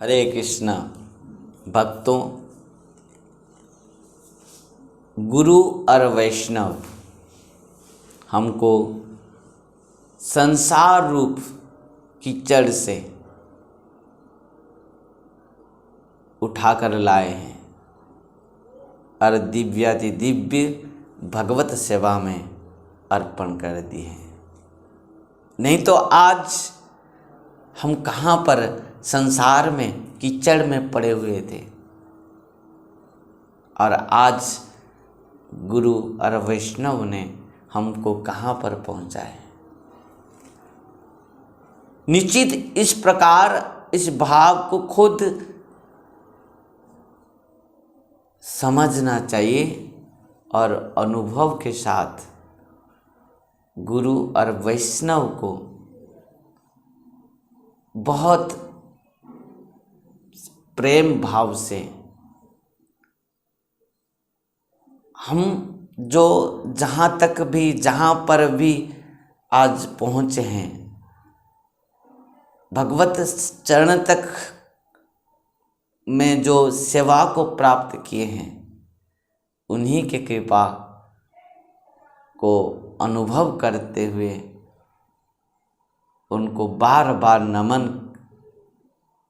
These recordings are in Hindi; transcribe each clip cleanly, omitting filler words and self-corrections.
हरे कृष्णा भक्तों, गुरु और वैष्णव हमको संसार रूप कीचड़ से उठाकर लाए हैं और दिव्याति दिव्य भगवत सेवा में अर्पण कर दिए हैं। नहीं तो आज हम कहाँ पर संसार में कीचड़ में पड़े हुए थे और आज गुरु और वैष्णव ने हमको कहाँ पर पहुँचा है। निश्चित इस प्रकार इस भाव को खुद समझना चाहिए और अनुभव के साथ गुरु और वैष्णव को बहुत प्रेम भाव से हम जो जहाँ पर भी आज पहुँचे हैं, भगवत चरण तक में जो सेवा को प्राप्त किए हैं, उन्हीं के कृपा को अनुभव करते हुए उनको बार बार नमन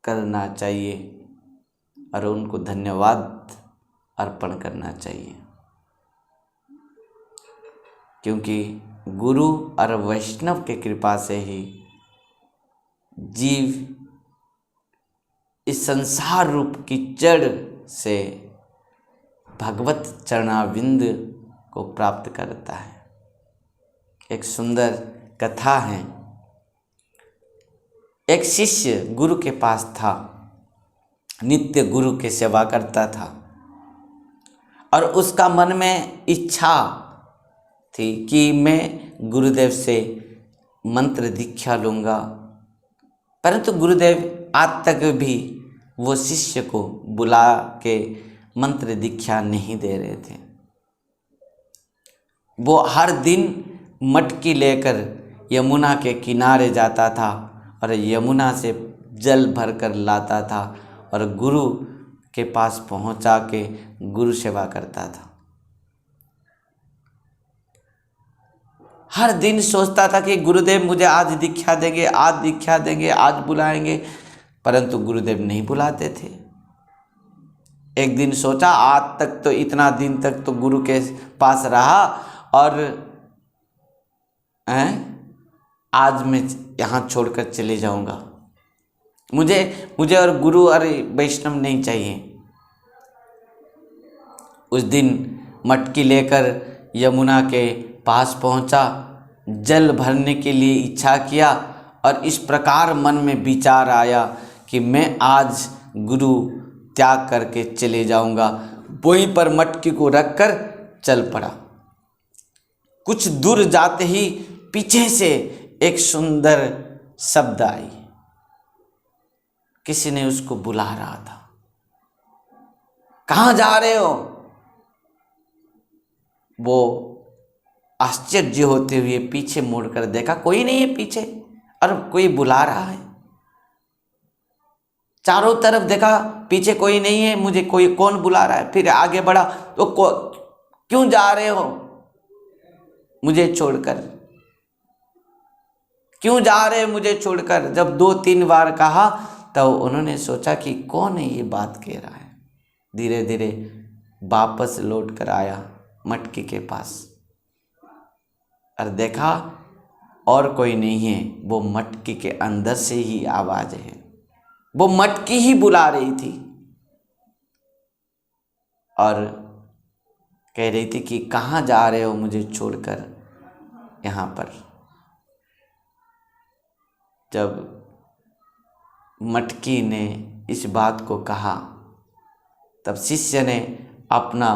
करना चाहिए और उनको धन्यवाद अर्पण करना चाहिए, क्योंकि गुरु और वैष्णव के कृपा से ही जीव इस संसार रूप कीचड़ से भगवत चरणाविंद को प्राप्त करता है। एक सुंदर कथा है। एक शिष्य गुरु के पास था, नित्य गुरु की सेवा करता था और उसका मन में इच्छा थी कि मैं गुरुदेव से मंत्र दीक्षा लूँगा, परंतु गुरुदेव आज तक भी वो शिष्य को बुला के मंत्र दीक्षा नहीं दे रहे थे। वो हर दिन मटकी लेकर यमुना के किनारे जाता था और यमुना से जल भरकर लाता था और गुरु के पास पहुंचा के गुरु सेवा करता था। हर दिन सोचता था कि गुरुदेव मुझे आज दीक्षा देंगे, आज दीक्षा देंगे, आज बुलाएंगे, परंतु गुरुदेव नहीं बुलाते थे। एक दिन सोचा आज तक तो इतना दिन तक तो गुरु के पास रहा और आज मैं यहाँ छोड़कर चले जाऊँगा। मुझे और गुरु और वैष्णव नहीं चाहिए। उस दिन मटकी लेकर यमुना के पास पहुँचा, जल भरने के लिए इच्छा किया और इस प्रकार मन में विचार आया कि मैं आज गुरु त्याग करके चले जाऊँगा। वहीं पर मटकी को रखकर चल पड़ा। कुछ दूर जाते ही पीछे से एक सुंदर शब्द आई। किसी ने उसको बुला रहा था। कहाँ जा रहे हो? वो आश्चर्य होते हुए पीछे मुड़कर देखा, कोई नहीं है पीछे और कोई बुला रहा है। चारों तरफ देखा, पीछे कोई नहीं है, मुझे कौन बुला रहा है। फिर आगे बढ़ा तो क्यों जा रहे हो मुझे छोड़कर? क्यों जा रहे हो मुझे छोड़कर? जब 2-3 बार कहा तो उन्होंने सोचा कि कौन है ये बात कह रहा है। धीरे धीरे वापस लौट कर आया मटकी के पास और देखा और कोई नहीं है। वो मटकी के अंदर से ही आवाज है, वो मटकी ही बुला रही थी और कह रही थी कि कहाँ जा रहे हो मुझे छोड़कर यहाँ पर। जब मटकी ने इस बात को कहा तब शिष्य ने अपना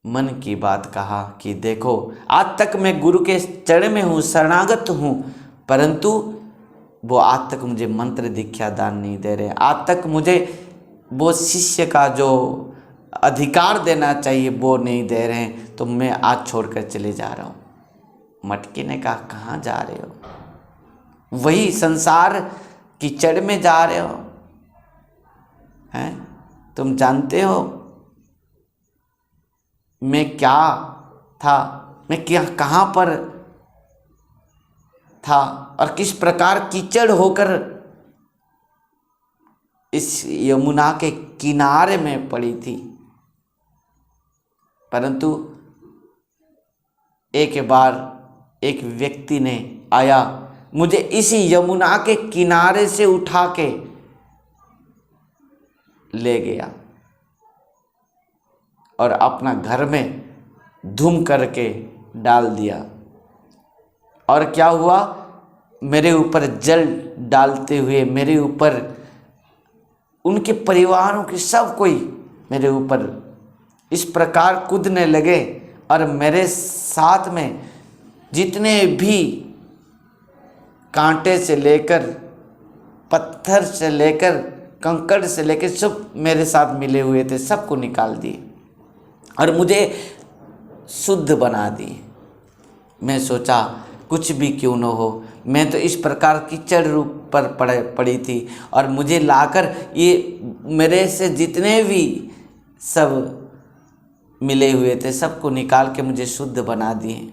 मन की बात कहा कि देखो, आज तक मैं गुरु के चरण में हूँ, शरणागत हूँ, परंतु वो आज तक मुझे मंत्र दीक्षा दान नहीं दे रहे। आज तक मुझे वो शिष्य का जो अधिकार देना चाहिए वो नहीं दे रहे हैं, तो मैं आज छोड़कर चले जा रहा हूँ। मटकी ने कहा, कहाँ जा रहे हो? वही संसार कीचड़ में जा रहे हो? हैं? तुम जानते हो मैं क्या था, मैं क्या कहाँ पर था और किस प्रकार कीचड़ होकर इस यमुना के किनारे में पड़ी थी। परंतु एक बार एक व्यक्ति ने आया, मुझे इसी यमुना के किनारे से उठा के ले गया और अपना घर में धूम करके डाल दिया। और क्या हुआ, मेरे ऊपर जल डालते हुए मेरे ऊपर, उनके परिवारों के सब कोई मेरे ऊपर इस प्रकार कूदने लगे और मेरे साथ में जितने भी कांटे से लेकर, पत्थर से लेकर, कंकड़ से लेकर सब मेरे साथ मिले हुए थे, सबको निकाल दिए और मुझे शुद्ध बना दिए। मैं सोचा कुछ भी क्यों न हो, मैं तो इस प्रकार कीचड़ रूप पर पड़ी थी और मुझे लाकर ये मेरे से जितने भी सब मिले हुए थे सबको निकाल के मुझे शुद्ध बना दिए।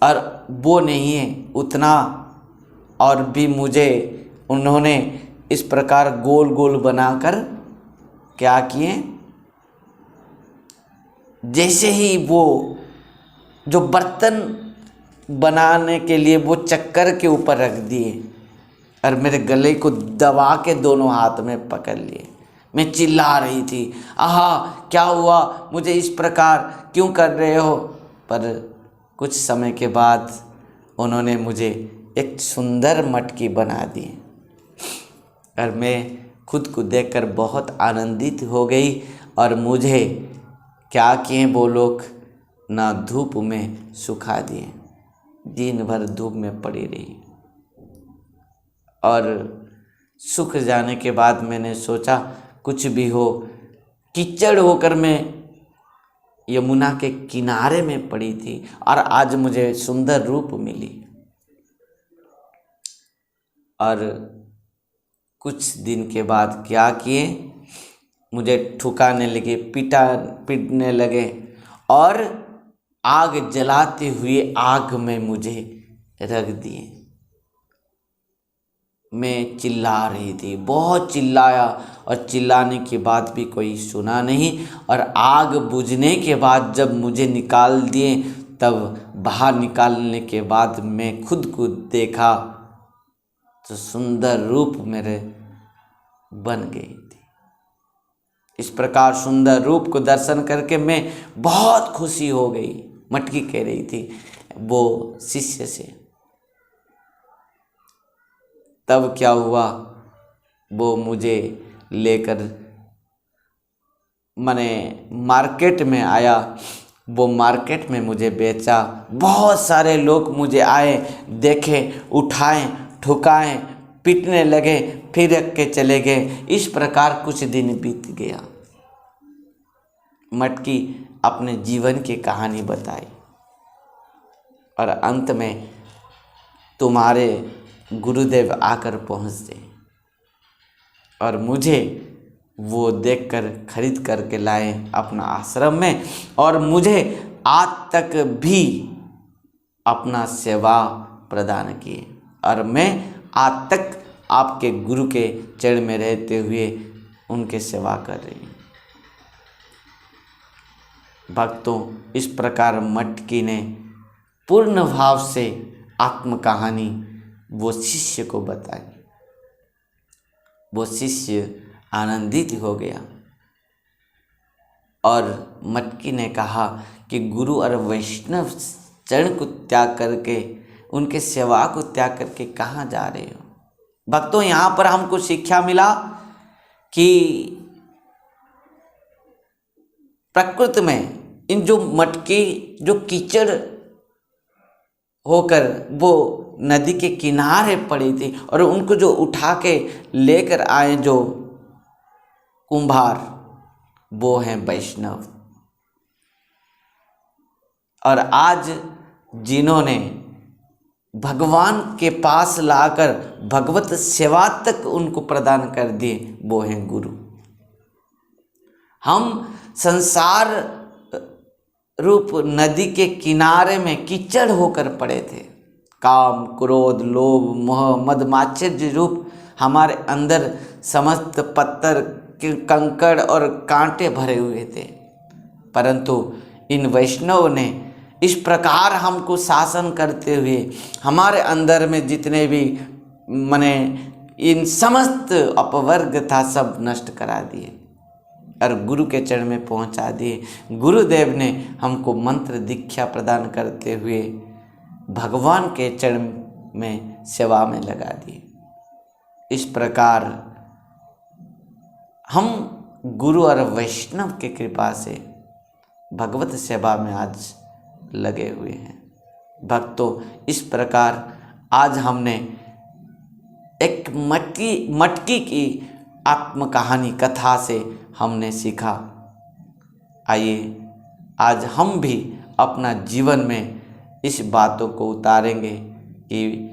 और वो नहीं है उतना, और भी मुझे उन्होंने इस प्रकार गोल गोल बनाकर क्या किए, जैसे ही वो जो बर्तन बनाने के लिए वो चक्कर के ऊपर रख दिए और मेरे गले को दबा के दोनों हाथ में पकड़ लिए। मैं चिल्ला रही थी, आहा क्या हुआ, मुझे इस प्रकार क्यों कर रहे हो। पर कुछ समय के बाद उन्होंने मुझे एक सुंदर मटकी बना दी और मैं खुद को देखकर बहुत आनंदित हो गई। और मुझे क्या किए वो लोग, ना धूप में सुखा दिए, दिन भर धूप में पड़ी रही। और सूख जाने के बाद मैंने सोचा कुछ भी हो, कीचड़ होकर मैं यमुना के किनारे में पड़ी थी और आज मुझे सुंदर रूप मिली। और कुछ दिन के बाद क्या किए, मुझे ठुकाने लगे, पीटने लगे और आग जलाते हुए आग में मुझे रख दिए। मैं चिल्ला रही थी, बहुत चिल्लाया और चिल्लाने के बाद भी कोई सुना नहीं। और आग बुझने के बाद जब मुझे निकाल दिए, तब बाहर निकालने के बाद मैं खुद को देखा तो सुंदर रूप मेरे बन गई थी। इस प्रकार सुंदर रूप को दर्शन करके मैं बहुत खुशी हो गई। मटकी कह रही थी वो शिष्य से। तब क्या हुआ, वो मुझे लेकर माने मार्केट में आया, वो मार्केट में मुझे बेचा। बहुत सारे लोग मुझे आए, देखे, उठाए, ठुकाए, पीटने लगे, फिर रख के चले गए। इस प्रकार कुछ दिन बीत गया। मटकी अपने जीवन की कहानी बताई और अंत में तुम्हारे गुरुदेव आकर पहुँचते और मुझे वो देखकर खरीद करके लाए अपना आश्रम में, और मुझे आज तक भी अपना सेवा प्रदान किए। और मैं आज तक आपके गुरु के चरण में रहते हुए उनके सेवा कर रही हूँ। भक्तों, इस प्रकार मटकी ने पूर्ण भाव से आत्म कहानी वो शिष्य को बताई। वो शिष्य आनंदित हो गया और मटकी ने कहा कि गुरु और वैष्णव चरण को त्याग करके, उनके सेवा को त्याग करके कहाँ जा रहे हो। भक्तों, यहाँ पर हमको शिक्षा मिला कि प्रकृति में इन जो मटकी जो कीचड़ होकर वो नदी के किनारे पड़ी थी और उनको जो उठा के लेकर आए जो कुंभार, वो हैं वैष्णव। और आज जिन्होंने भगवान के पास लाकर भगवत सेवा तक उनको प्रदान कर दिए, वो हैं गुरु। हम संसार रूप नदी के किनारे में कीचड़ होकर पड़े थे। काम, क्रोध, लोभ, मोह, मद, मात्सर्य रूप हमारे अंदर समस्त पत्थर के कंकड़ और कांटे भरे हुए थे, परंतु इन वैष्णव ने इस प्रकार हमको शासन करते हुए हमारे अंदर में जितने भी मने इन समस्त अपवर्ग था सब नष्ट करा दिए और गुरु के चरण में पहुंचा दिए। गुरुदेव ने हमको मंत्र दीक्षा प्रदान करते हुए भगवान के चरण में सेवा में लगा दिए। इस प्रकार हम गुरु और वैष्णव के कृपा से भगवत सेवा में आज लगे हुए हैं। भक्तों, इस प्रकार आज हमने एक मटकी की आत्म कहानी कथा से हमने सीखा। आइए आज हम भी अपना जीवन में इस बातों को उतारेंगे कि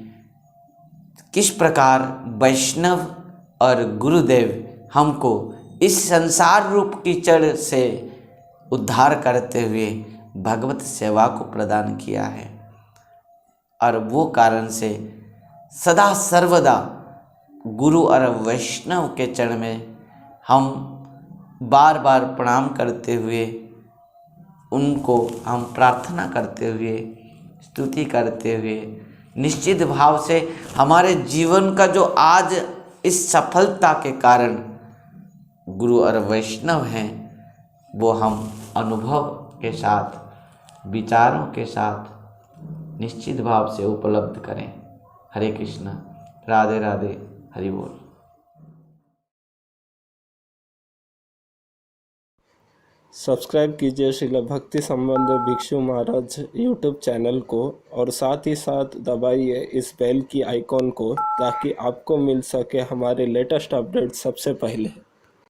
किस प्रकार वैष्णव और गुरुदेव हमको इस संसार रूप कीचड़ से उद्धार करते हुए भगवत सेवा को प्रदान किया है, और वो कारण से सदा सर्वदा गुरु और वैष्णव के चरण में हम बार बार प्रणाम करते हुए, उनको हम प्रार्थना करते हुए, स्तुति करते हुए निश्चित भाव से हमारे जीवन का जो आज इस सफलता के कारण गुरु और वैष्णव हैं, वो हम अनुभव के साथ, विचारों के साथ निश्चित भाव से उपलब्ध करें। हरे कृष्णा, राधे राधे, हरि बोल। सब्सक्राइब कीजिए श्रील भक्ति संबंध भिक्षु महाराज यूट्यूब चैनल को, और साथ ही साथ दबाइए इस बेल की आइकॉन को, ताकि आपको मिल सके हमारे लेटेस्ट अपडेट सबसे पहले।